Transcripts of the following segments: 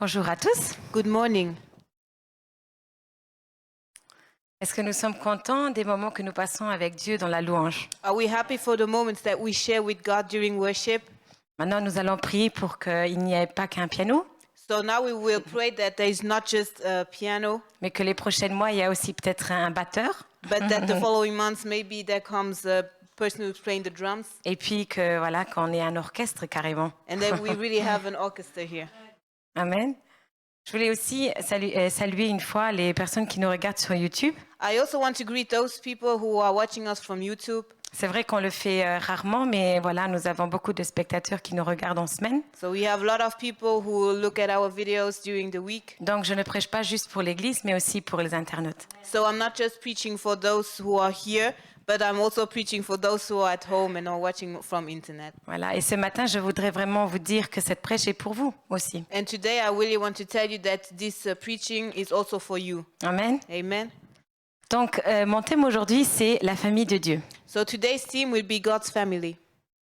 Bonjour à tous. Good morning. Est-ce que nous sommes contents des moments que nous passons avec Dieu dans la louange? Are we happy for the moments that we share with God during worship? Maintenant, nous allons prier pour qu'il n'y ait pas qu'un piano, So now we will pray that there is not just a piano, mais que les prochains mois, il y a aussi peut-être un batteur. but that the following months maybe there comes a person who's playing the drums, Et puis que voilà, qu'on ait un orchestre carrément. and that we really have an orchestra here. Amen. Je voulais aussi saluer une fois les personnes qui nous regardent sur YouTube. I also want to greet those people who are watching us from YouTube. C'est vrai qu'on le fait rarement, mais voilà, nous avons beaucoup de spectateurs qui nous regardent en semaine. So we have a lot of people who look at our videos during the week. Donc, je ne prêche pas juste pour l'Église, mais aussi pour les internautes. So I'm not just preaching for those who are here, but I'm also preaching for those who are at home and are watching from internet. Voilà. Et ce matin, je voudrais vraiment vous dire que cette prêche est pour vous aussi. And today I really want to tell you that this preaching is also for you. Amen. Amen. Donc, mon thème aujourd'hui, c'est la famille de Dieu. So today's theme will be God's family.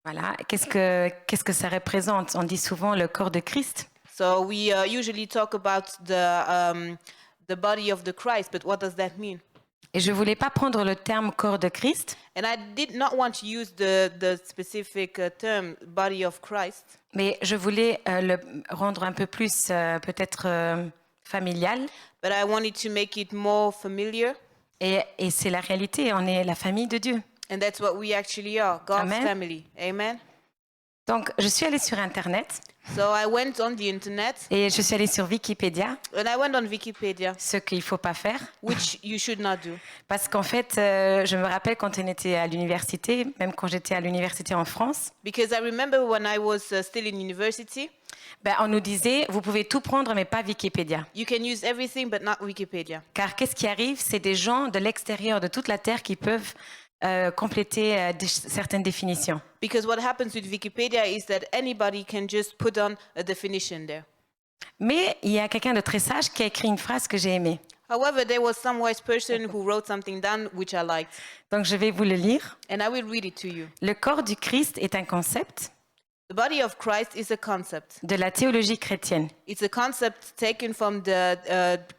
Voilà. Qu'est-ce que ça représente? On dit souvent le corps de Christ. So we usually talk about the body of the Christ, but what does that mean? Et je voulais pas prendre le terme corps de Christ, And I did not want to use the specific term body of Christ, mais je voulais le rendre un peu plus peut-être familial. but I wanted to make it more familiar. Et c'est la réalité, on est la famille de Dieu. And that's what we actually are, God's Amen. family. Amen. Donc, je suis allée sur Internet So I went on the internet et je suis allée sur Wikipédia, and I went on Wikipedia, ce qu'il ne faut pas faire. which you should not do. Parce qu'en fait, je me rappelle quand on était à l'université, même quand j'étais à l'université en France, Because I remember when I was still in university, on nous disait, vous pouvez tout prendre, mais pas Wikipédia. you can use everything but not Wikipedia. Car qu'est-ce qui arrive? C'est des gens de l'extérieur de toute la Terre qui peuvent compléter certaines définitions. Because what happens with Wikipedia is that anybody can just put on a definition there. Mais il y a quelqu'un de très sage qui a écrit une phrase que j'ai aimée. However, there was some wise person who wrote something down which I liked, Donc je vais vous le lire. and I will read it to you. Le corps du Christ est un concept The body of Christ is a concept. de la théologie chrétienne It's a concept taken from the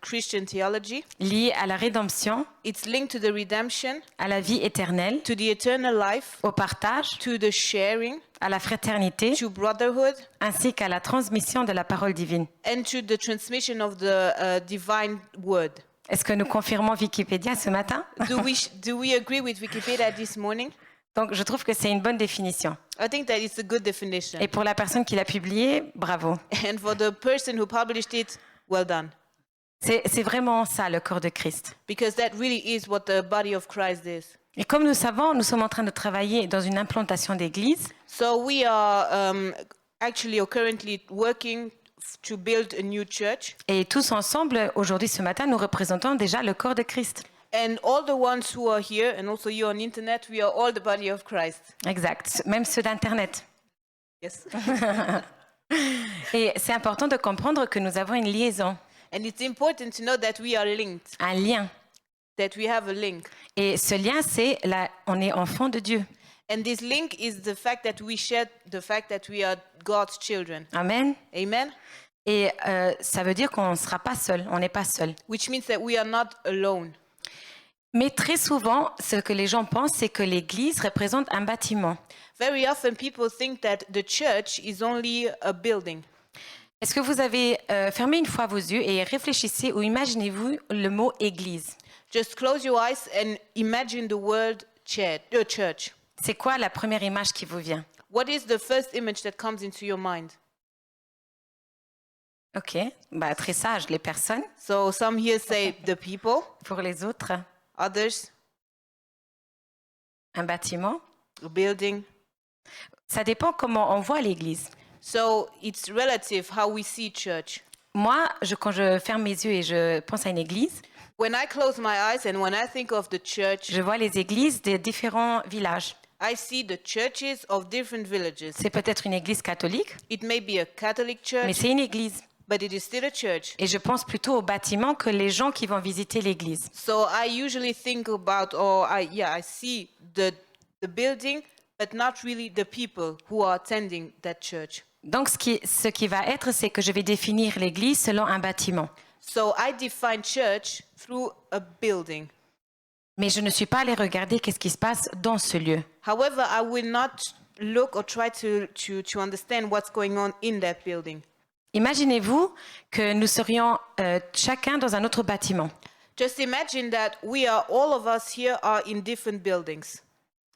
Christian theology. lié à la rédemption, It's linked to the redemption, à la vie éternelle, to the eternal life, au partage, to the sharing, à la fraternité, to brotherhood, ainsi qu'à la transmission de la parole divine. and to the transmission of the divine word. Est-ce que nous confirmons Wikipédia ce matin? Do we agree with Wikipedia this morning? Donc je trouve que c'est une bonne définition. I think that it's a good definition. Et pour la personne qui l'a publié, bravo. And for the person who published it, well done. C'est vraiment ça le corps de Christ. Because that really is what the body of Christ is. Et comme nous savons, nous sommes en train de travailler dans une implantation d'église. So we are actually or currently working to build a new church. Et tous ensemble, aujourd'hui, ce matin, nous représentons déjà le corps de Christ. And all the ones who are here, and also you on internet, we are all the body of Christ. Exact, même ceux d'Internet. Yes. Et c'est important de comprendre que nous avons une liaison, And it's important to know that we are linked, un lien. that we have a link. Et ce lien, c'est on est enfant de Dieu. And this link is the fact that we share the fact that we are God's children. Amen. Amen? Et ça veut dire qu'on ne sera pas seul, on n'est pas seul. Which means that we are not alone. Mais très souvent, ce que les gens pensent, c'est que l'Église représente un bâtiment. Very often people think that the church is only a building. Est-ce que vous avez fermé une fois vos yeux et réfléchissez ou imaginez-vous le mot Église? Just close your eyes and imagine the word church. C'est quoi la première image qui vous vient? What is the first image that comes into your mind? Ok, très sage, les personnes. So some here say the people, Pour les autres, others un bâtiment. a building. Ça dépend comment on voit l'Église. So it's relative how we see church. Moi, quand je ferme mes yeux et je pense à une église, When I close my eyes and when I think of the church, je vois les églises des différents villages. I see the churches of different villages. C'est peut-être une église catholique, It may be a Catholic mais church, c'est une église. but it is still a church. Et je pense plutôt au bâtiment que les gens qui vont visiter l'église. So I usually think about, I see the building, but not really the people who are attending that church. Donc, ce qui va être, c'est que je vais définir l'Église selon un bâtiment. So I define church through a building. Mais je ne suis pas allée regarder qu'est-ce qui se passe dans ce lieu. However, I will not look or try to understand what's going on in that building. Imaginez-vous que nous serions chacun dans un autre bâtiment. Just imagine that all of us here are in different buildings.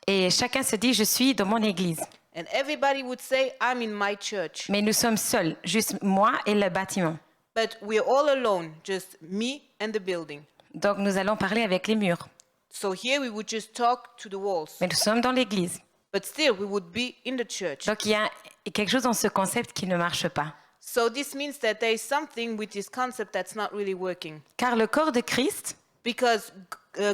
Et chacun se dit, je suis dans mon église. And everybody would say, I'm in my church. Mais nous sommes seuls, juste moi et le bâtiment. But we're all alone, just me and the building. Donc nous allons parler avec les murs. So here we would just talk to the walls. Mais nous sommes dans l'église. But still, we would be in the church. Donc il y a quelque chose dans ce concept qui ne marche pas. So this means that there is something with this concept that's not really working. Car le corps de Christ Because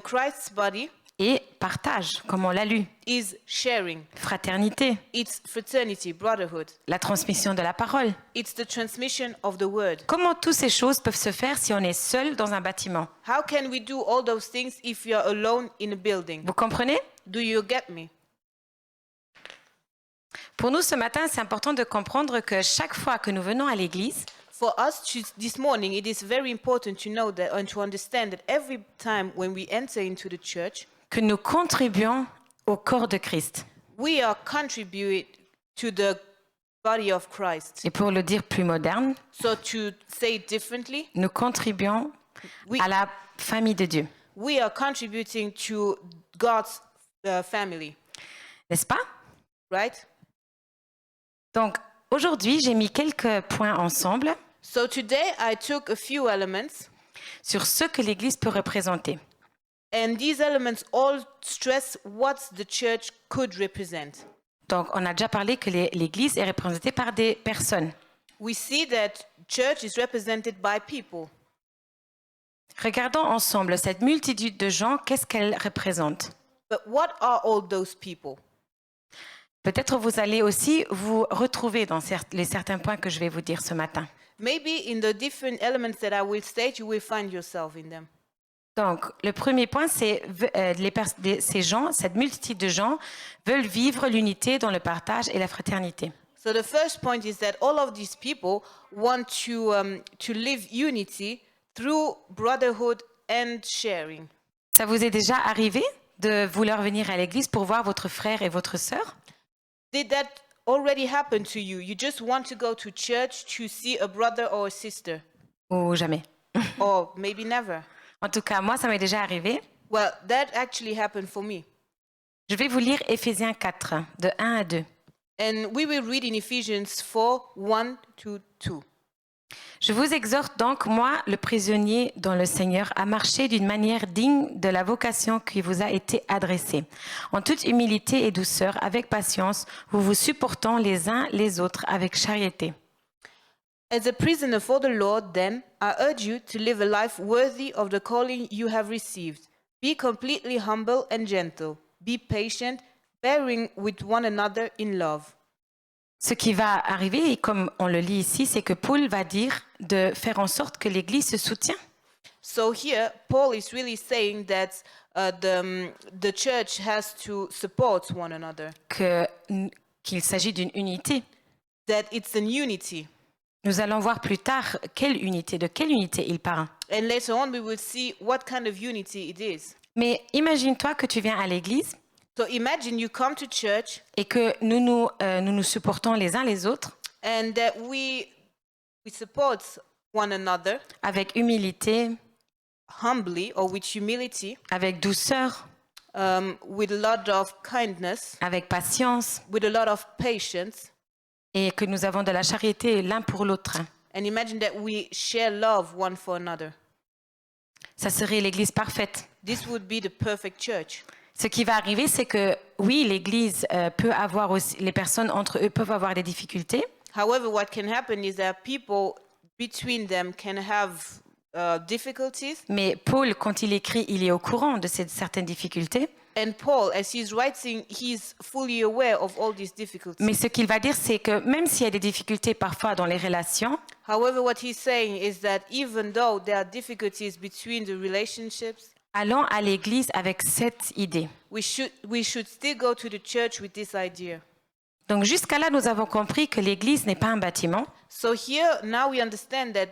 Christ's body est partage, comme on l'a lu. is sharing. Fraternité, It's fraternity, brotherhood. la transmission de la parole. It's the transmission of the word. Comment toutes ces choses peuvent se faire si on est seul dans un bâtiment? How can we do all those things if you're alone in a building? Vous comprenez? Do you get me? Pour nous, ce matin, c'est important de comprendre que chaque fois que nous venons à l'église, For us this morning, it is very important to know that and to understand that every time when we enter into the church, que nous contribuons au corps de Christ. we are contributing to the body of Christ. Et pour le dire plus moderne, So to say it differently, nous contribuons à la famille de Dieu. we are contributing to God's family, N'est-ce pas? right? Donc, aujourd'hui, j'ai mis quelques points ensemble So today I took a few elements, sur ce que l'Église peut représenter. and these elements all stress what the church could represent. Donc, on a déjà parlé que l'Église est représentée par des personnes. We see that church is represented by people. Regardons ensemble cette multitude de gens, qu'est-ce qu'elle représente? But what are all those people? Peut-être vous allez aussi vous retrouver dans les certains points que je vais vous dire ce matin. Maybe in the different elements that I will state, you will find yourself in them. Donc, le premier point, c'est ces gens, cette multitude de gens veulent vivre l'unité dans le partage et la fraternité. So the first point is that all of these people want to live unity through brotherhood and sharing. Ça vous est déjà arrivé de vouloir venir à l'église pour voir votre frère et votre sœur? Did that already happen to you? You just want to go to church to see a brother or a sister, Ou jamais? or maybe never. En tout cas, moi, ça m'est déjà arrivé. Well, that actually happened for me. Je vais vous lire Éphésiens 4, de 1 à 2. And we will read in Ephesians 4, 1 to 2. Je vous exhorte donc, moi, le prisonnier dans le Seigneur, à marcher d'une manière digne de la vocation qui vous a été adressée, en toute humilité et douceur, avec patience, vous vous supportant les uns les autres avec charité. As a prisoner for the Lord, then, I urge you to live a life worthy of the calling you have received. Be completely humble and gentle. Be patient, bearing with one another in love. Ce qui va arriver, et comme on le lit ici, c'est que Paul va dire de faire en sorte que l'Église se soutient. So here, Paul is really saying that the church has to support one another, Qu'il s'agit d'une unité. that it's an unity. Nous allons voir plus tard de quelle unité il parle. And later on, we will see what kind of unity it is. Mais imagine-toi que tu viens à l'église So imagine you come to church et que nous nous supportons les uns les autres and that we support one another avec humilité, humbly or with humility, avec douceur, with a lot of kindness, avec patience with a lot of patience, et que nous avons de la charité l'un pour l'autre. and imagine that we share love one for another. Ça serait l'église parfaite. This would be the perfect church. Ce qui va arriver, c'est que oui, l'église peut avoir aussi, les personnes entre eux peuvent avoir des difficultés, However, what can happen is that people between them can have difficulties. mais Paul, quand il écrit, il est au courant de certaines difficultés. And Paul, as he's writing, he's fully aware of all these difficulties. Mais ce qu'il va dire, c'est que même s'il y a des difficultés parfois dans les relations, However, what he's saying is that even though there are difficulties between the relationships, allons à l'église avec cette idée. we should still go to the church with this idea. Donc jusqu'à là, nous avons compris que l'Église n'est pas un bâtiment, So here, now we understand that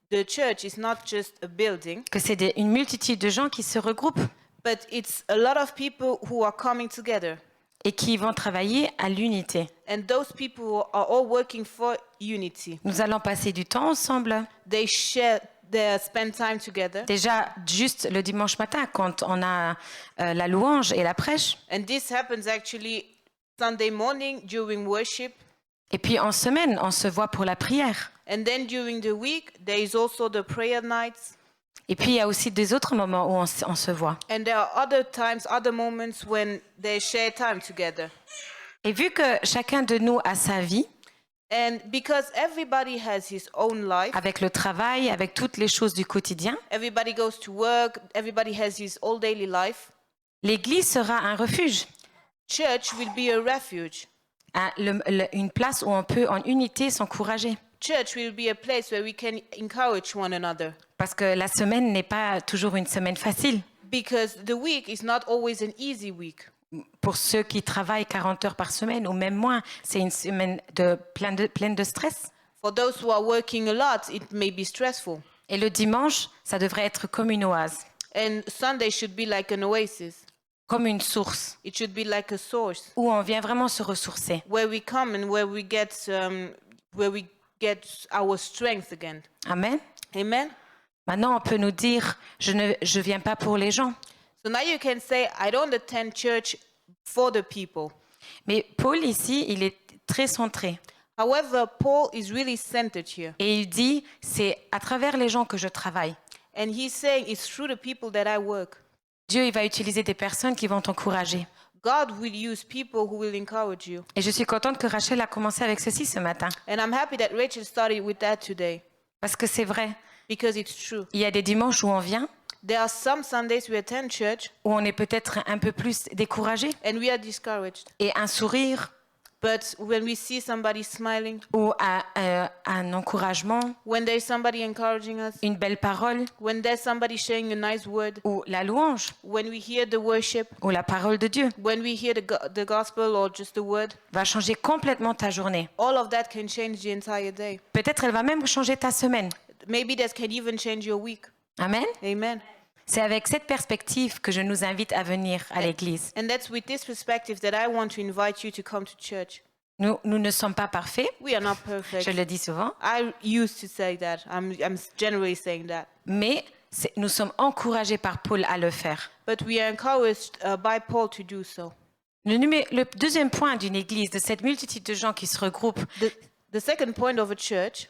the church is not just a building, que c'est une multitude de gens qui se regroupent but it's a lot of people who are coming together. et qui vont travailler à l'unité. And those people are all working for unity. Nous allons passer du temps ensemble. They spend time together. Déjà, juste le dimanche matin, quand on a la louange et la prêche. And this happens actually Sunday morning during worship. Et puis en semaine, on se voit pour la prière. And then during the week, there is also the prayer nights. Et puis il y a aussi des autres moments où on se voit. And there are other times, other moments when they share time together. Et vu que chacun de nous a sa vie, And because everybody has his own life, avec le travail, avec toutes les choses du quotidien, everybody goes to work, everybody has his own daily life, l'Église sera un refuge, church will be a refuge. une place où on peut en unité s'encourager. Church will be a place where we can encourage one another. Parce que la semaine n'est pas toujours une semaine facile. Because the week is not always an easy week. Pour ceux qui travaillent 40 heures par semaine ou même moins, c'est une semaine pleine de stress. For those who are working a lot, it may be stressful. Et le dimanche, ça devrait être comme une oase, And Sunday should be like an oasis. comme une source, It should be like a source où on vient vraiment se ressourcer. where we come and where we get our strength again. Amen. Amen. Maintenant, on peut nous dire, je viens pas pour les gens. So now you can say, I don't attend church for the people. Mais Paul ici, il est très centré. However, Paul is really centered here. Et il dit, c'est à travers les gens que je travaille. And he's saying it's through the people that I work. Dieu, il va utiliser des personnes qui vont t'encourager. God will use people who will encourage you. Et je suis contente que Rachel a commencé avec ceci ce matin. And I'm happy that Rachel started with that today Parce que c'est vrai. because it's true. Il y a des dimanches où on vient, There are some Sundays we attend church où on est peut-être un peu plus découragé. and we are discouraged. Et un sourire But when we see somebody smiling, ou un encouragement, when there's somebody encouraging us, une belle parole when there's somebody sharing a nice word, ou la louange when we hear the worship, ou la parole de Dieu when we hear the gospel or just the word, va changer complètement ta journée. all of that can change the entire day. Peut-être elle va même changer ta semaine. Maybe that can even change your week. Amen. Amen. C'est avec cette perspective que je nous invite à venir à l'église. And that's with this perspective that I want to invite you to come to church. Nous ne sommes pas parfaits, We are not perfect. je le dis souvent, I used to say that. I'm generally saying that. mais nous sommes encouragés par Paul à le faire. But we are encouraged by Paul to do so. Le deuxième point d'une église, de cette multitude de gens qui se regroupent, The second point of a church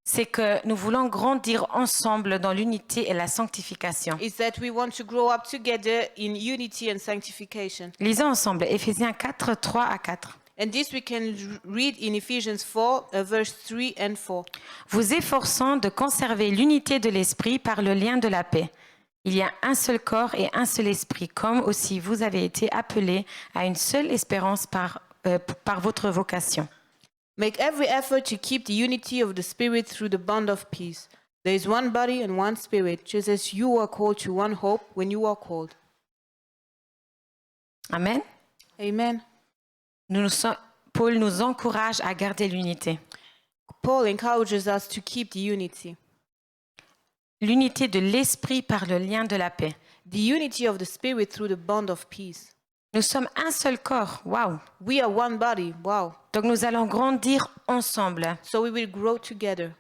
c'est que nous voulons grandir ensemble dans l'unité et la sanctification. is that we want to grow up together in unity and sanctification. Lisons ensemble Éphésiens 4, 3 à 4. And this we can read in Ephesians 4, verse 3 and 4. Vous efforçant de conserver l'unité de l'esprit par le lien de la paix. Il y a un seul corps et un seul esprit, comme aussi vous avez été appelés à une seule espérance par votre vocation. Make every effort to keep the unity of the Spirit through the bond of peace. There is one body and one Spirit, just as you were called to one hope when you were called. Amen. Amen. Paul nous encourage à garder l'unité. Paul encourages us to keep the unity. L'unité de l'esprit par le lien de la paix. The unity of the Spirit through the bond of peace. Nous sommes un seul corps. Waouh. We are one body. Wow. Donc nous allons grandir ensemble. So we will grow together.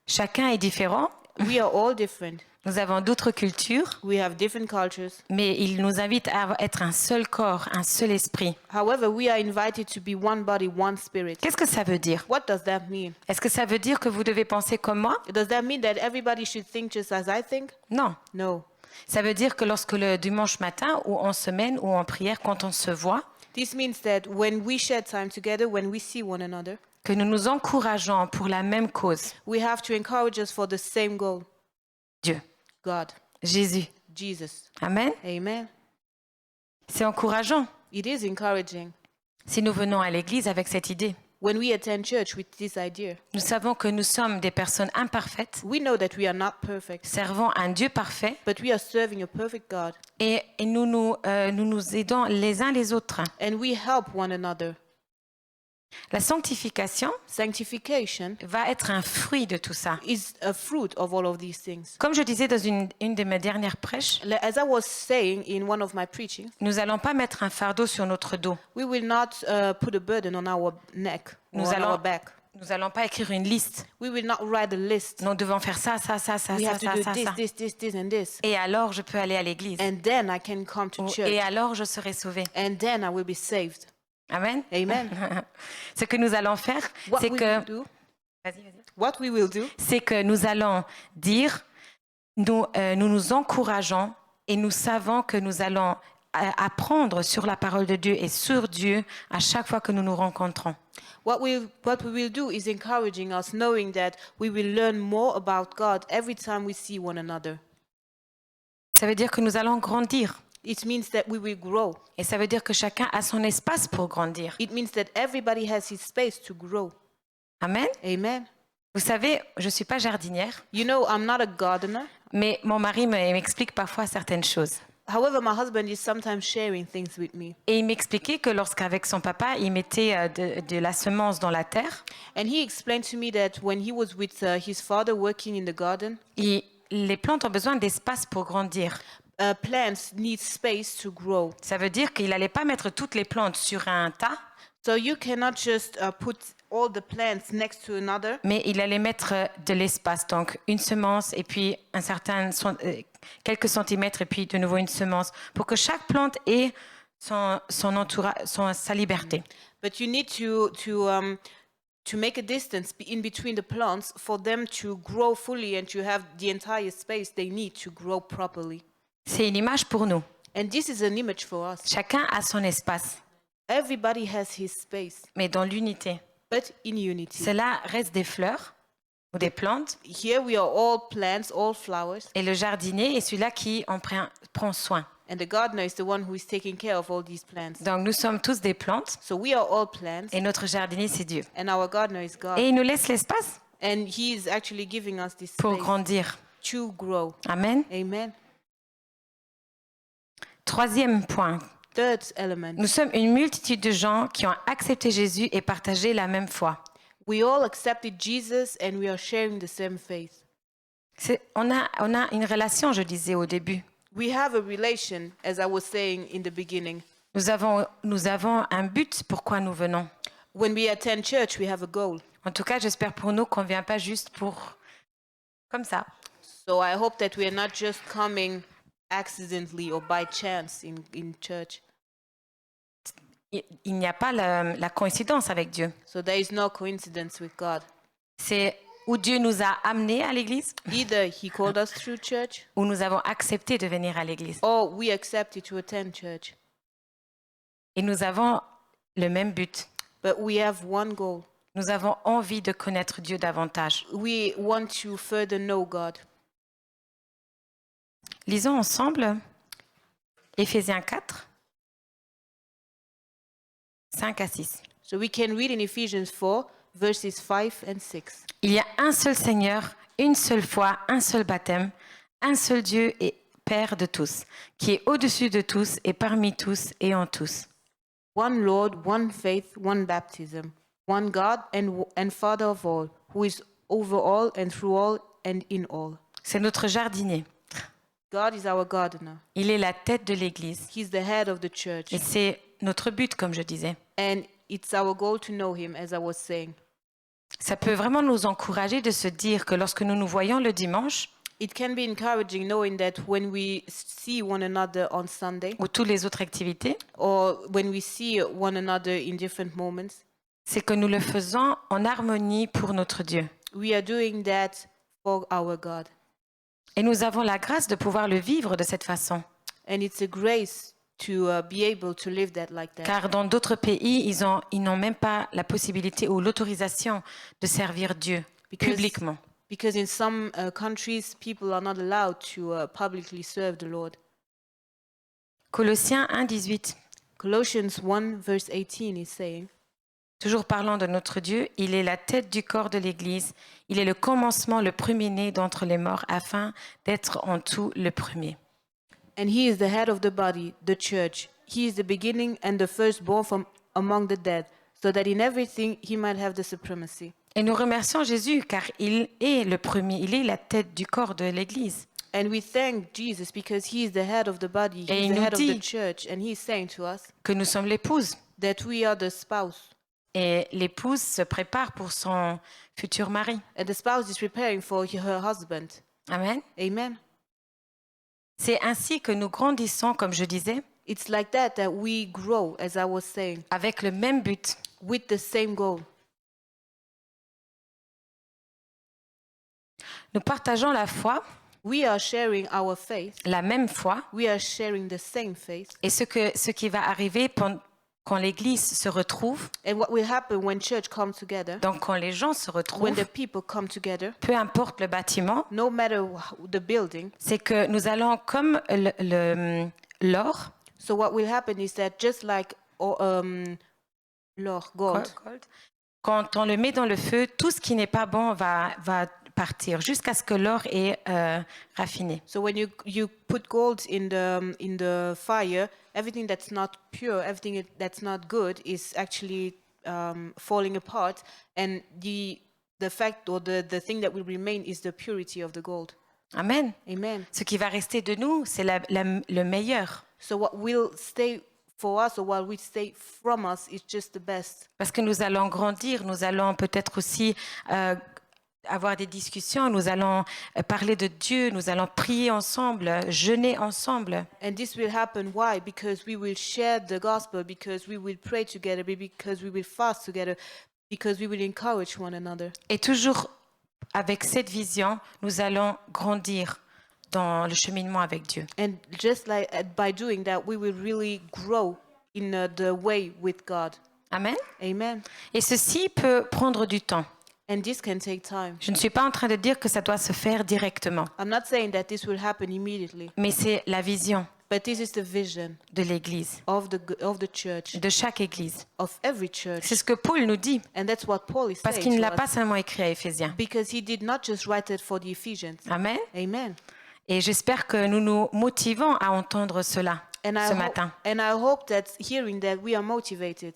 Chacun est différent. We are all different. Nous avons d'autres cultures, We have different cultures. mais il nous invite à être un seul corps, un seul esprit. However, we are invited to be one body, one spirit. Qu'est-ce que ça veut dire? What does that mean? Est-ce que ça veut dire que vous devez penser comme moi? Does that mean that everybody should think just as I think? Non. No. Ça veut dire que lorsque le dimanche matin ou en semaine ou en prière, quand on se voit, This means that when we share time together, when we see one another, que nous nous encourageons pour la même cause. we have to encourage us for the same goal. Dieu, God, Jésus. Jesus. Amen. Amen. C'est encourageant It is encouraging si nous venons à l'église avec cette idée. when we attend church with this idea. Nous savons que nous sommes des personnes imparfaites, We know that we are not perfect, servant un Dieu parfait but we are serving a perfect God, et nous nous aidons les uns les autres. and we help one another. La sanctification Sanctification va être un fruit de tout ça. is a fruit of all of these things. Comme je disais dans une de mes dernières prêches, As I was saying in one of my preachings, nous n'allons pas mettre un fardeau sur notre dos. we will not put a burden on our neck or Nous on our allons, back. nous allons pas écrire une liste. We will not write a list. Nous devons faire ça, ça, ça, ça, We ça, have to ça, do ça, ça. this, and this. Et alors, je peux aller à l'église. And then I can come to Et church. alors, je serai sauvée. And then I will be saved. Amen. Amen. Ce que nous allons faire, What c'est we que... will do, Vas-y, vas-y. what we will do, C'est que nous allons dire, nous nous encourageons et nous savons que nous allons apprendre sur la parole de Dieu et sur Dieu à chaque fois que nous nous rencontrons. what we will do is encouraging us, knowing that we will learn more about God every time we see one another. Ça veut dire que nous allons grandir. It means that we will grow. Et ça veut dire que chacun a son espace pour grandir. It means that everybody has his space to grow. Amen. Amen. Vous savez, je ne suis pas jardinière, You know, I'm not a gardener. mais mon mari m'explique parfois certaines choses. However, my husband is sometimes sharing things with me. Et il m'expliquait que lorsqu'avec son papa, il mettait de la semence dans la terre, And he explained to me that when he was with his father working in the garden, les plantes ont besoin d'espace pour grandir. plants need space to grow. Ça veut dire qu'il n'allait pas mettre toutes les plantes sur un tas, So you cannot just put all the plants next to another, mais il allait mettre de l'espace. Donc une semence et puis quelques centimètres et puis de nouveau une semence pour que chaque plante ait sa liberté. but you need to make a distance in between the plants for them to grow fully and to have the entire space they need to grow properly. C'est une image pour nous. And this is an image for us. Chacun a son espace, Everybody has his space, mais dans l'unité. but in unity. Cela reste des fleurs ou des plantes Here we are all plants, all flowers, et le jardinier est celui-là qui en prend soin. and the gardener is the one who is taking care of all these plants. Donc nous sommes tous des plantes So we are all plants, et notre jardinier c'est Dieu. and our gardener is God. Et il nous laisse l'espace And he is actually giving us this pour space grandir. to grow. Amen. Amen. Troisième point. Third element. Nous sommes une multitude de gens qui ont accepté Jésus et partagé la même foi. We all accepted Jesus and we are sharing the same faith. On a une relation, je disais au début. We have a relation, as I was saying in the beginning. Nous avons un but pourquoi nous venons. When we attend church, we have a goal. En tout cas, j'espère pour nous qu'on ne vient pas juste comme ça. So I hope that we are not just coming accidentally or by chance in church. Il n'y a pas la coïncidence avec Dieu. So there is no coincidence with God. C'est où Dieu nous a amenés à l'église, Either he called us through church où nous avons accepté de venir à l'église. or we accepted to attend church. Et nous avons le même but. But we have one goal. Nous avons envie de connaître Dieu davantage. We want to further know God. Lisons ensemble Éphésiens 4, 5 à 6. So we can read in Ephesians 4, verses 5 and 6. Il y a un seul Seigneur, une seule foi, un seul baptême, un seul Dieu et Père de tous, qui est au-dessus de tous et parmi tous et en tous. One Lord, one faith, one baptism, one God and Father of all, who is over all and through all and in all. C'est notre jardinier. God is our gardener. Il est la tête de l'Église. He's the head of the church. Et c'est notre but, comme je disais. And it's our goal to know him, as I was saying. Ça peut vraiment nous encourager de se dire que lorsque nous nous voyons le dimanche, It can be encouraging knowing that when we see one another on Sunday ou toutes les autres activités, or when we see one another in different moments, c'est que nous le faisons en harmonie pour notre Dieu. we are doing that for our God. Et nous avons la grâce de pouvoir le vivre de cette façon. And it's a grace to be able to live that like that. Car dans d'autres pays, ils n'ont même pas la possibilité ou l'autorisation de servir Dieu publiquement. Because in some countries, people are not allowed to publicly serve the Lord. Colossiens 1, 18. Colossians 1, verse 18 is saying, Toujours parlant de notre Dieu, il est la tête du corps de l'Église. Il est le commencement, le premier-né d'entre les morts, afin d'être en tout le premier. and he is the head of the body, the church. He is the beginning and the firstborn from among the dead, so that in everything he might have the supremacy. Et nous remercions Jésus car il est le premier, il est la tête du corps de l'Église. And we thank Jesus because he is the head of the body, Et he's il the nous head of the dit- church, and he is saying to us Que nous sommes l'épouse. that we are the spouse. Et l'épouse se prépare pour son futur mari. And the spouse is preparing for her husband. Amen. Amen. C'est ainsi que nous grandissons, comme je disais, It's like that we grow, as I was saying, avec le même but. with the same goal. Nous partageons la foi, We are sharing our faith. la même foi, We are sharing the same faith. et ce qui va arriver quand l'Église se retrouve, And what will happen when church comes together, donc quand les gens se when retrouvent, the people come together, peu importe le bâtiment, no matter the building, c'est que nous allons comme l'or, so what will happen is that just like gold, quand on le met dans le feu, tout ce qui n'est pas bon va partir jusqu'à ce que l'or est raffiné. so when you put gold in the fire, everything that's not pure, everything that's not good is actually falling apart, and the fact or the thing that will remain is the purity of the gold. Amen. Amen. Ce qui va rester de nous, c'est le meilleur. So what will stay for us, or what will stay from us, is just the best. Parce que nous allons grandir, nous allons peut-être aussi avoir des discussions, nous allons parler de Dieu, nous allons prier ensemble, jeûner ensemble. And this will happen. Why? Because we will share the gospel, because we will pray together, because we will fast together, because we will encourage one another. Et toujours avec cette vision, nous allons grandir dans le cheminement avec Dieu. And just like by doing that, we will really grow in the way with God. Amen. Amen. Et ceci peut prendre du temps. And this can take time. Je ne suis pas en train de dire que ça doit se faire directement, I'm not saying that this will happen immediately, mais c'est la vision but this is the vision de l'Église, of the church, de chaque Église. of every church. C'est ce que Paul nous dit, And that's what Paul is parce saying qu'il ne to l'a us, pas seulement écrit à Éphésiens. because he did not just write it for the Ephesians. Amen. Amen. Et j'espère que nous nous motivons à entendre cela ce matin, And I hope that hearing that we are motivated,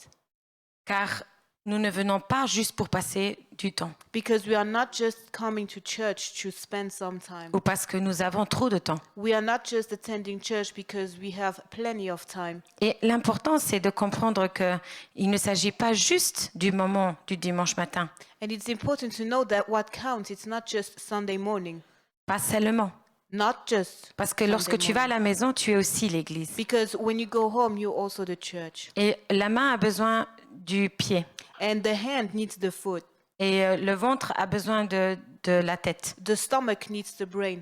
car nous ne venons pas juste pour passer du temps because we are not just coming to church to spend some time. ou parce que nous avons trop de temps. We are not just attending church because we have plenty of time. Et l'important, c'est de comprendre qu'il ne s'agit pas juste du moment du dimanche matin, And it's important to know that what counts, it's not just Sunday morning, pas seulement. not just Parce que Sunday lorsque tu vas à morning. la maison, tu es aussi l'Église. Because when you go home, you're also the church. Et la main a besoin du pied. And the hand needs the foot. Et le ventre a besoin de la tête. The stomach needs the brain.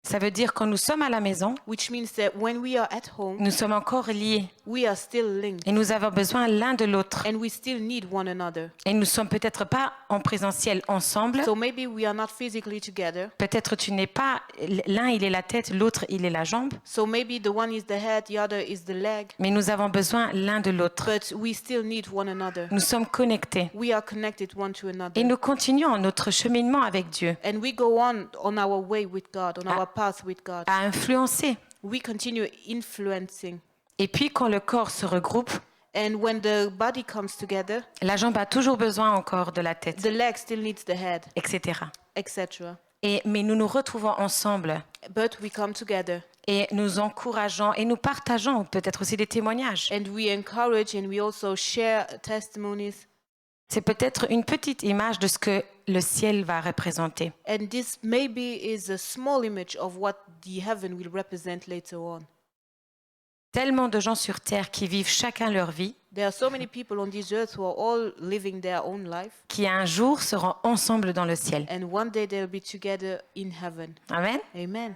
Ça veut dire quand nous sommes à la maison, Which means that when we are at home, nous sommes encore liés. we are still linked. Et nous avons besoin l'un de l'autre. And we still need one another. Et nous ne sommes peut-être pas en présentiel ensemble. So maybe we are not physically together. Peut-être tu n'es pas, l'un il est la tête, l'autre il est la jambe. So maybe the one is the head, the other is the leg. Mais nous avons besoin l'un de l'autre. But we still need one another. Nous sommes connectés. We are connected one to Et another. nous continuons notre cheminement avec Dieu, And we go on our way with God, on our path with God. à influencer. We continue influencing. Et puis quand le corps se regroupe, And when the body comes together, la jambe a toujours besoin encore de la tête, the leg still needs the head, etc. etc. Mais nous nous retrouvons ensemble But we come together et nous encourageons et nous partageons peut-être aussi des témoignages. and we encourage and we also share testimonies. C'est peut-être une petite image de ce que le ciel va représenter. And this maybe is a small image of what the heaven will represent later on. Tellement de gens sur terre qui vivent chacun leur vie, There are so many people on this earth who are all living their own life, qui un jour seront ensemble dans le ciel. and one day they'll be together in heaven. Amen. Amen.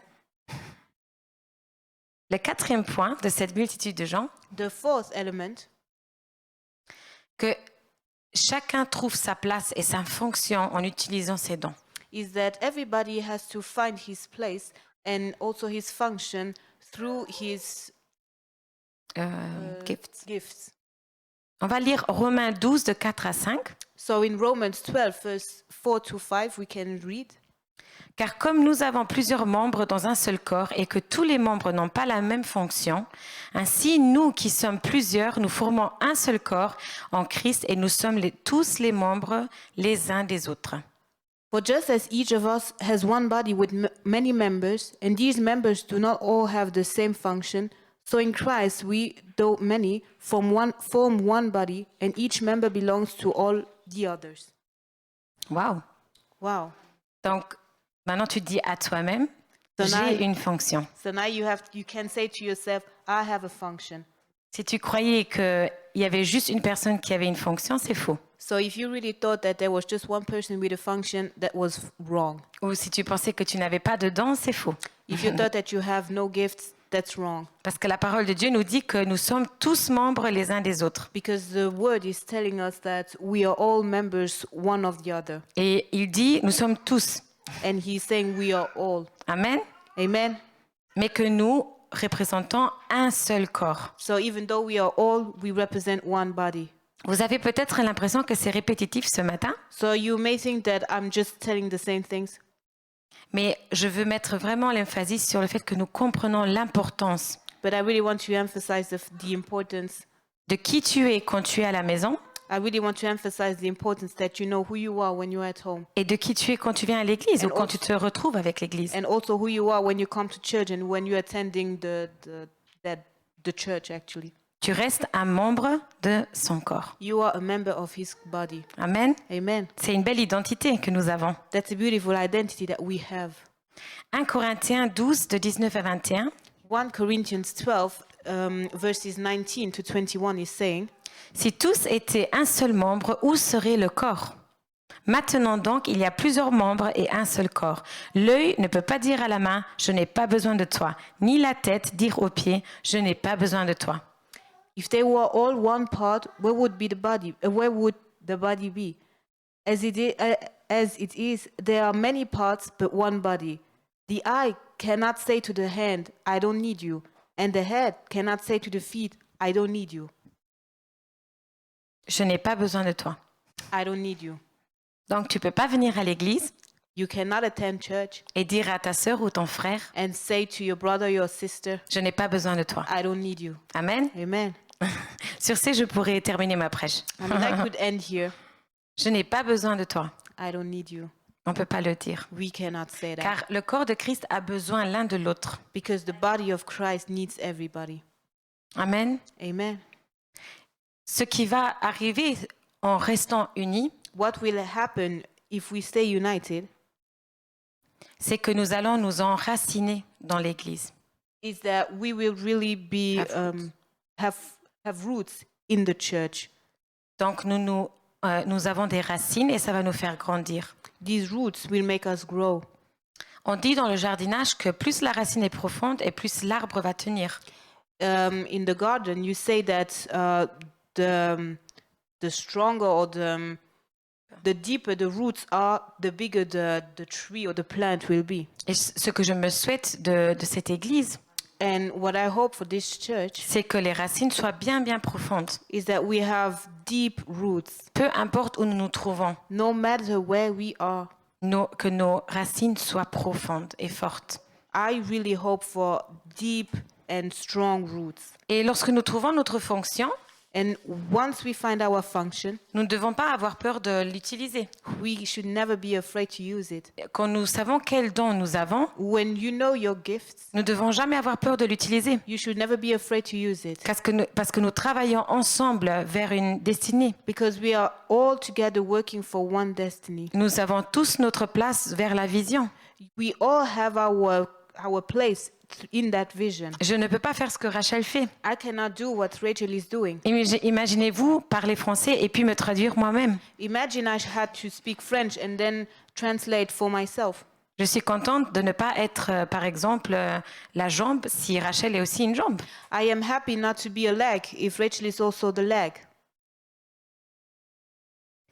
Le quatrième point de cette multitude de gens, The fourth element, que chacun trouve sa place et sa fonction en utilisant ses dons. is that everybody has to find his place and also his function through his Gifts. gifts. On va lire Romains 12 de 4 à 5. So in Romans 12, verse 4 to 5, we can read. Car comme nous avons plusieurs membres dans un seul corps et que tous les membres n'ont pas la même fonction, ainsi nous qui sommes plusieurs, nous formons un seul corps en Christ et nous sommes tous les membres les uns des autres. For just as each of us has one body with many members, and these members do not all have the same function, so in Christ we, though many, form one body, and each member belongs to all the others. Waouh! Wow. Donc, maintenant tu te dis à toi-même, So now- j'ai une fonction. So now you can say to yourself, I have a function. Si tu croyais qu'il y avait juste une personne qui avait une fonction, c'est faux. So if you really thought that there was just one person with a function, that was wrong. Ou si tu pensais que tu n'avais pas de dons, c'est faux. If you thought that you have no gifts, that's wrong. Parce que la parole de Dieu nous dit que nous sommes tous membres les uns des autres. Because the word is telling us that we are all members one of the other. Et il dit, nous sommes tous. And he's saying we are all. Amen. Amen. Mais que nous représentons un seul corps. So even though we are all, we represent one body. Vous avez peut-être l'impression que c'est répétitif ce matin, So you may think that I'm just telling the same things, mais je veux mettre vraiment l'emphasis sur le fait que nous comprenons l'importance but I really want to emphasize the importance. de qui tu es quand tu es à la maison I really want to emphasize the importance that you know who you are when you're at home, et de qui tu es quand tu viens à l'église ou And quand also- tu te retrouves avec l'église. and also who you are when you come to church and when you're attending the church. Actually, Tu restes un membre de son corps. you are a member of His body. Amen. Amen. C'est une belle identité que nous avons. That's a beautiful identity that we have. 1 Corinthiens 12, de 19 à 21. 1 Corinthians 12, verses 19 to 21 is saying, Si tous étaient un seul membre, où serait le corps? Maintenant donc, il y a plusieurs membres et un seul corps. L'œil ne peut pas dire à la main, je n'ai pas besoin de toi, ni la tête dire aux pieds, je n'ai pas besoin de toi. if they were all one part, where would the body be? As it is, there are many parts, but one body. The eye cannot say to the hand, I don't need you, and the head cannot say to the feet, I don't need you. Je n'ai pas besoin de toi. I don't need you. Donc tu peux pas venir à l'église You cannot attend church et dire à ta sœur ou ton frère, and say to your brother or your sister, je n'ai pas besoin de toi. I don't need you. Amen. Amen. Sur ce, je pourrais terminer ma prêche. I mean, I could end here. Je n'ai pas besoin de toi. I don't need you. On peut pas le dire. We cannot say that. Car le corps de Christ a besoin l'un de l'autre. Because the body of Christ needs everybody. Amen. Amen. Ce qui va arriver en restant unis, What will happen if we stay united c'est que nous allons nous enraciner dans l'Église. is that we will really be have roots in the church. Donc nous avons des racines et ça va nous faire grandir. These roots will make us grow. On dit dans le jardinage que plus la racine est profonde et plus l'arbre va tenir. In the garden, you say that the stronger or the deeper the roots are, the bigger the tree or the plant will be. Et ce que je me souhaite de cette Église, And what I hope for this church c'est que les racines soient bien profondes. is that we have deep roots, Peu importe où nous nous trouvons, no matter where we are. que nos racines soient profondes et fortes. I really hope for deep and strong roots. Et lorsque nous trouvons notre fonction, And once we find our function, nous ne devons pas avoir peur de l'utiliser. we should never be afraid to use it. Quand nous savons quel don nous avons, When you know your gifts, nous ne devons jamais avoir peur de l'utiliser. you should never be afraid to use it. Parce que nous travaillons ensemble vers une destinée. Because we are all together working for one destiny. Nous avons tous notre place vers la vision. We all have our place in that vision. Je ne peux pas faire ce que Rachel fait. I cannot do what Rachel is doing. Imaginez-vous parler français et puis me traduire moi-même. Imagine I had to speak French and then translate for myself. Je suis contente de ne pas être, par exemple, la jambe si Rachel est aussi une jambe. I am happy not to be a leg if Rachel is also the leg.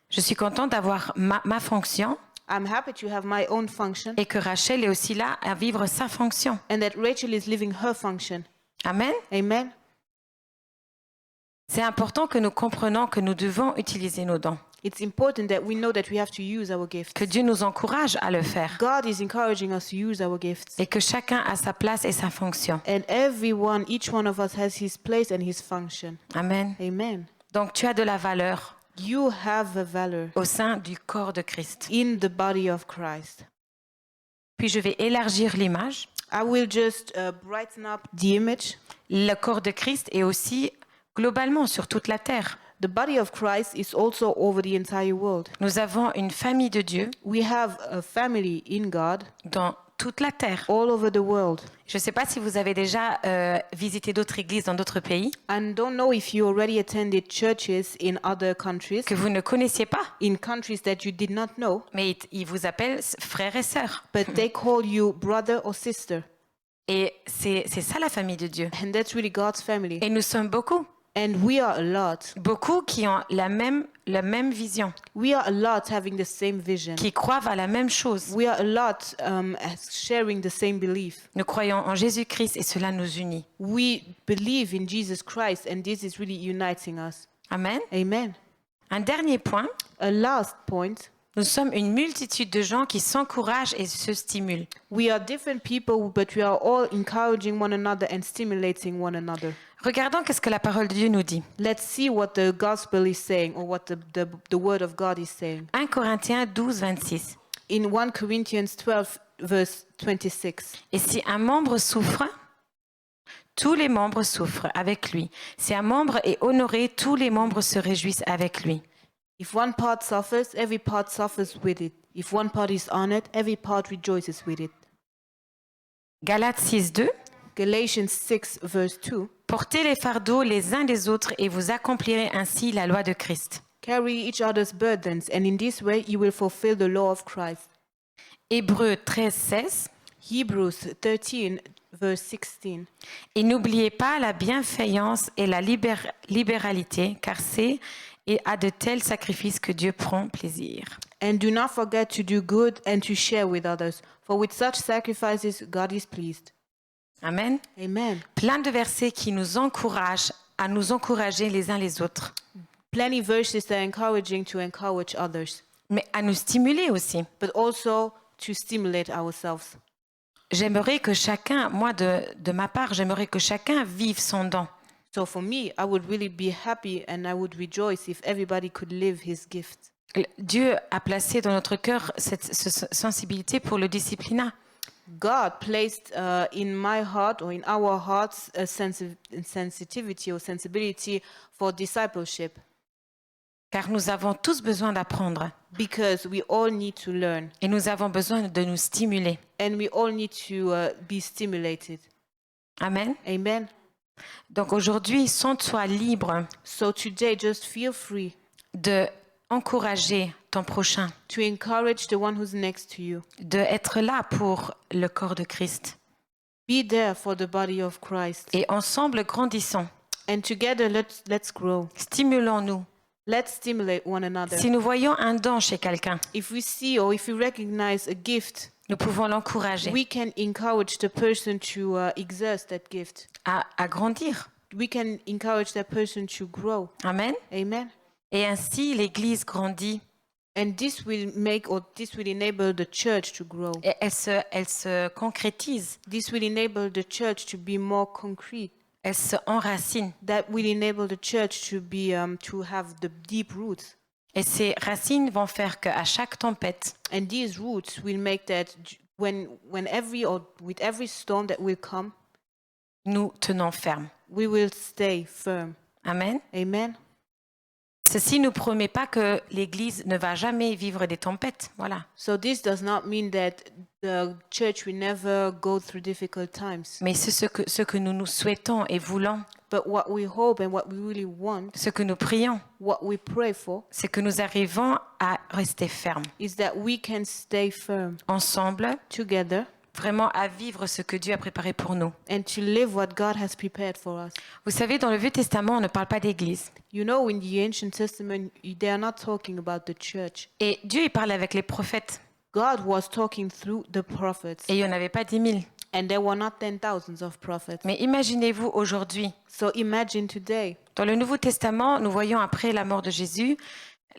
Je suis contente d'avoir ma fonction I'm happy to have my own function et que Rachel est aussi là à vivre sa fonction. and that Rachel is living her function. Amen. Amen. C'est important que nous comprenions que nous devons utiliser nos dons. It's important that we know that we have to use our gifts. que Dieu nous encourage à le faire God is encouraging us to use our gifts. et que chacun a sa place et sa fonction. And everyone, each one of us has his place and his function. Amen. Amen. Donc tu as de la valeur You have a valor au sein du corps de Christ. in the body of Christ. Puis je vais élargir l'image. I will just brighten up the image. Le corps de Christ est aussi globalement sur toute la terre. The body of Christ is also over the entire world. Nous avons une famille de Dieu We have a family in God dans toute la terre. all over the world. Je ne sais pas si vous avez déjà visité d'autres églises dans d'autres pays And don't know if you already attended churches in other countries, que vous ne connaissiez pas, in countries that you did not know, mais ils vous appellent frères et sœurs. but they call you brother or sister. Et c'est ça la famille de Dieu. And that's really God's family. Et nous sommes beaucoup, And we are a lot. beaucoup qui ont la même vision, We are a lot having the same vision. qui croient à la même chose. We are a lot sharing the same belief. Nous croyons en Jésus-Christ et cela nous unit. We believe in Jesus Christ, and this is really uniting us. Amen. Amen. Un dernier point, A last point. nous sommes une multitude de gens qui s'encouragent et se stimulent. We are different people, but we are all encouraging one another and stimulating one another. Regardons qu'est-ce que la parole de Dieu nous dit. Let's see what the gospel is saying, or what the word of God is saying. 1 Corinthiens 12, 26. In 1 Corinthians 12, verse 26. Et si un membre souffre, tous les membres souffrent avec lui. Si un membre est honoré, tous les membres se réjouissent avec lui. If one part suffers, every part suffers with it. If one part is honored, every part rejoices with it. Galates 6, 2. Galatians 6, verse 2. Portez les fardeaux les uns des autres et vous accomplirez ainsi la loi de Christ. Carry each other's burdens, and in this way you will fulfill the law of Christ. Hébreux 13, 16. Hebrews 13, verse 16. Et n'oubliez pas la bienfaillance et la libéralité, car c'est et à de tels sacrifices que Dieu prend plaisir. And do not forget to do good and to share with others, for with such sacrifices God is pleased. Amen. Amen. Plein de versets qui nous encouragent à nous encourager les uns les autres, Plenty verses that are encouraging to encourage others, mais à nous stimuler aussi. but also to stimulate ourselves. J'aimerais que chacun, moi de ma part, j'aimerais que chacun vive son don. So for me, I would really be happy and I would rejoice if everybody could live his gift. Dieu a placé dans notre cœur cette sensibilité pour le disciplinat. God placed in my heart or in our hearts a sensitivity or sensibility for discipleship, Car nous avons tous besoin d'apprendre because we all need to learn et nous avons besoin de nous stimuler. and we all need to be stimulated. Amen. Amen. Donc aujourd'hui, sens-toi libre So today, just feel free de encourager ton prochain, to encourage the one who's next to you. de être là pour le corps de Christ. Be there for the body of Christ. Et ensemble, grandissons. And together, let's grow. Stimulons-nous. Let's stimulate one another. Si nous voyons un don chez quelqu'un, If we see or if we recognize a gift, nous pouvons l'encourager we can encourage the person to exert that gift. à grandir. We can encourage that person to grow. Amen. Amen. Et ainsi, l'Église grandit And this will enable the church to grow. et elle se concrétise, This will enable the church to be more concrete. elle se enracine. That will enable the church to be to have the deep roots. Et ces racines vont faire qu'à chaque tempête, And these roots will make that with every storm that will come, nous tenons ferme. we will stay firm. Amen. Amen. Ceci ne promet pas que l'Église ne va jamais vivre des tempêtes. Voilà. So this does not mean that the church will never go through difficult times. Mais c'est ce que nous souhaitons et voulons, But what we hope and what we really want, ce que nous prions, what we pray for, c'est que nous arrivons à rester fermes, is that we can stay firm ensemble, together vraiment à vivre ce que Dieu a préparé pour nous. and to live what God has prepared for us. Vous savez, dans le Vieux Testament, on ne parle pas d'église. You know, in the ancient testament, they are not talking about the church. Et Dieu, il parle avec les prophètes. God was talking through the prophets, Et il n'y en avait pas 10 000. and there were not 10,000 of prophets. Mais imaginez-vous aujourd'hui, So imagine today, dans le Nouveau Testament, nous voyons après la mort de Jésus,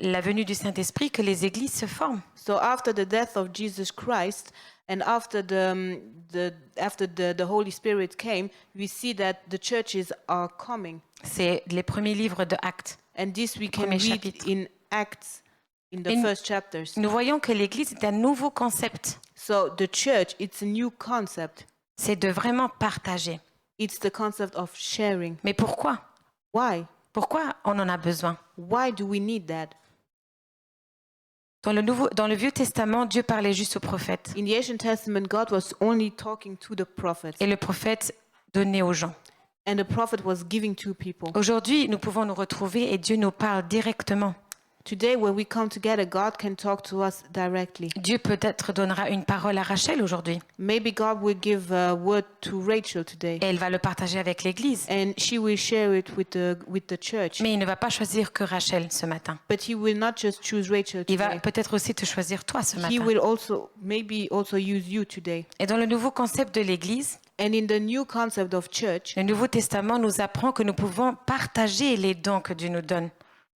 la venue du Saint-Esprit que les églises se forment. So after the death of Jesus Christ and after the Holy Spirit came, we see that the churches are coming. C'est les premiers livres de Actes. And this we can Premier read chapitre. in Acts, in the Et first chapters. Nous voyons que l'Église est un nouveau concept. So the church, it's a new concept. C'est de vraiment partager. It's the concept of sharing. Mais pourquoi? Why? Pourquoi on en a besoin? Why do we need that? Dans le Vieux Testament, Dieu parlait juste aux prophètes. In the Ancient Testament, God was only talking to the prophets, Et le prophète donnait aux gens. and the prophet was giving to people. Aujourd'hui, nous pouvons nous retrouver et Dieu nous parle directement. Today, when we come together, God can talk to us directly. Dieu peut-être donnera une parole à Rachel aujourd'hui. Maybe God will give a word to Rachel today, Et elle va le partager avec l'Église. and she will share it with the church. Mais il ne va pas choisir que Rachel ce matin. But he will not just choose Rachel Il va today. peut-être aussi te choisir toi ce He matin. will maybe also use you today. Et dans le nouveau concept de l'Église, And in the new concept of church, le Nouveau Testament nous apprend que nous pouvons partager les dons que Dieu nous donne.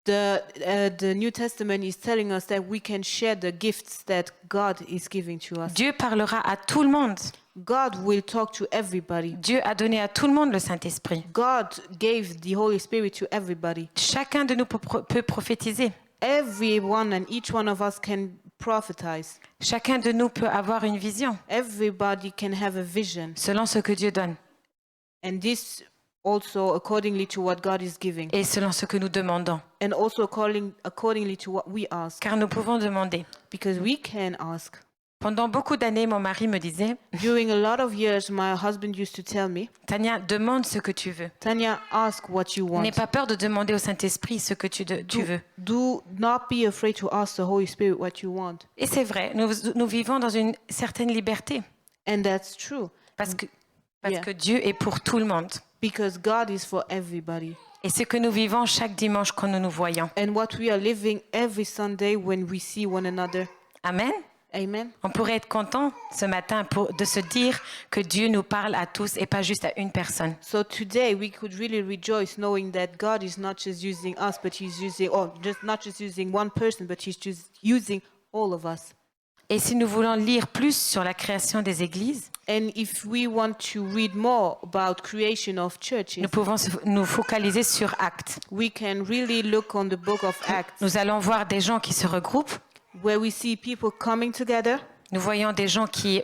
the New Testament is telling us that we can share the gifts that God is giving to us. Dieu parlera à tout le monde. God will talk to everybody. Dieu a donné à tout le monde le Saint-Esprit. God gave the Holy Spirit to everybody. Chacun de nous peut prophétiser. Everyone and each one of us can prophesize. Chacun de nous peut avoir une vision Everybody can have a vision. selon ce que Dieu donne And this also accordingly to what God is giving. et selon ce que nous demandons. And also accordingly to what we ask. Car nous pouvons demander. Because we can ask. Pendant beaucoup d'années, mon mari me disait, During a lot of years, my husband used to tell me, Tania, demande ce que tu veux. Tanya, ask what you want. N'aie pas peur de demander au Saint-Esprit ce que tu veux. Do not be afraid to ask the Holy Spirit what you want. Et c'est vrai, nous vivons dans une certaine liberté And that's true. parce que Yeah. Dieu est pour tout le monde. Because God is for everybody. Et ce que nous vivons chaque dimanche quand nous nous voyons. And what we are living every Sunday when we see one another. Amen. Amen. On pourrait être content ce matin de se dire que Dieu nous parle à tous et pas juste à une personne. So today we could really rejoice knowing that God is not just using us, but He's using, or just not just using one person, but He's just using all of us. Et si nous voulons lire plus sur la création des églises, And if we want to read more about creation of churches, nous pouvons nous focaliser sur Actes. we can really look on the book of Acts, Nous allons voir des gens qui se regroupent. where we see people coming together. Nous voyons des gens qui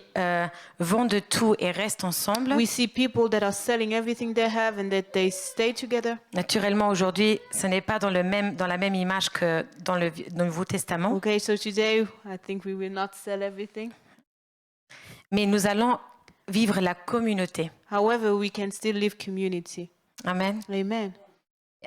vendent de tout et restent ensemble. We see people that are selling everything they have and that they stay together. Naturellement, aujourd'hui, ce n'est pas dans la même image que dans le Nouveau Testament, Okay, so today I think we will not sell everything. mais nous allons vivre la communauté. However, we can still live community. Amen. Amen.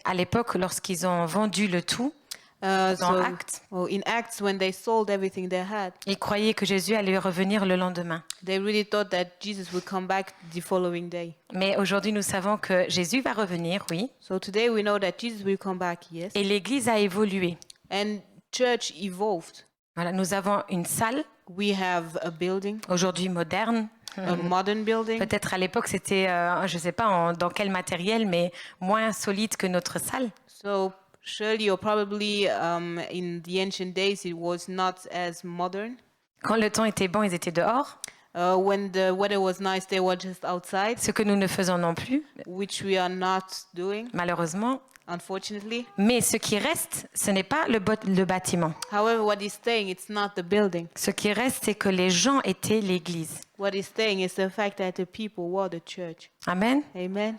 À l'époque, lorsqu'ils ont vendu le tout, dans Actes, In Acts, when they sold everything they had, ils croyaient que Jésus allait revenir le lendemain. they really thought that Jesus would come back the following day. Mais aujourd'hui, nous savons que Jésus va revenir, oui, So today we know that Jesus will come back, yes. et l'Église a évolué. And church evolved. Voilà, nous avons une salle, We have a building, aujourd'hui moderne. a modern building. Peut-être à l'époque, c'était, je ne sais pas dans quel matériel, mais moins solide que notre salle. So surely or probably in the ancient days it was not as modern. Quand le temps était bon, ils étaient dehors, When the weather was nice, they were just outside, ce que nous ne faisons non plus, which we are not doing, malheureusement. unfortunately. Mais ce qui reste, ce n'est pas le bâtiment. However, what is staying, it's not the building. Ce qui reste, c'est que les gens étaient l'Église. What is staying is the fact that the people were the church. Amen. Amen.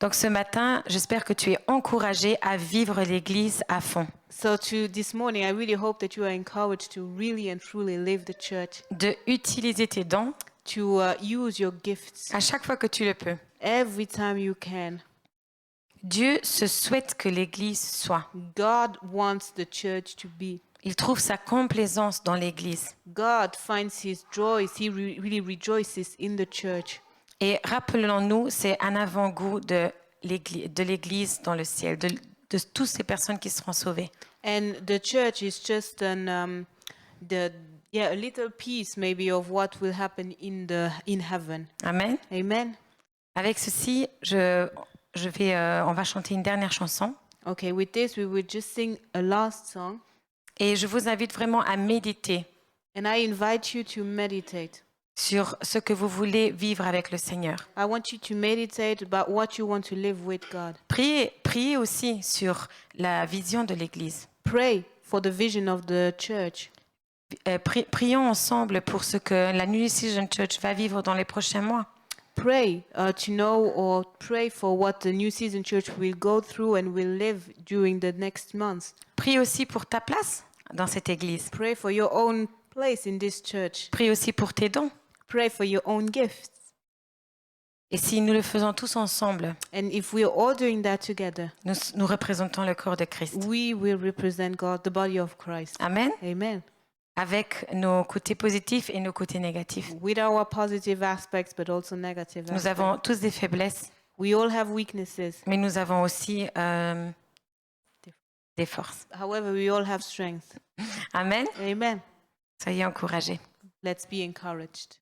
Donc ce matin, j'espère que tu es encouragé à vivre l'Église à fond, So this morning, I really hope that you are encouraged to really and truly live the church, de utiliser tes dons to use your gifts à chaque fois que tu le peux. every time you can. Dieu se souhaite que l'Église soit. God wants the church to be. Il trouve sa complaisance dans l'Église. God finds his joy. He really rejoices in the church. Et rappelons-nous, c'est un avant-goût de l'Église dans le ciel, de toutes ces personnes qui seront sauvées. And the church is just a little piece maybe of what will happen in heaven. Amen. Amen. Avec ceci, on va chanter une dernière chanson. Okay, with this we will just sing a last song. Et je vous invite vraiment à méditer And I invite you to meditate. sur ce que vous voulez vivre avec le Seigneur. I want you to meditate about what you want to live with God. Priez aussi sur la vision de l'Église. Pray for the vision of the church. Prions ensemble pour ce que la New Decision Church va vivre dans les prochains mois. Pray to know or pray for what the New Season Church will go through and will live during the next months. Prie aussi pour ta place dans cette Église. Pray for your own place in this church. Prie aussi pour tes dons. Pray for your own gifts. Et si nous le faisons tous ensemble, And if we are all doing that together, nous représentons le corps de Christ. we will represent God, the body of Christ. Amen. Amen. Avec nos côtés positifs et nos côtés négatifs. With our positive aspects, but also negative Nous aspects. avons tous des faiblesses, We all have weaknesses. mais nous avons aussi des forces. However, we all have strength. Amen. Amen. Soyez encouragés. Let's be encouraged.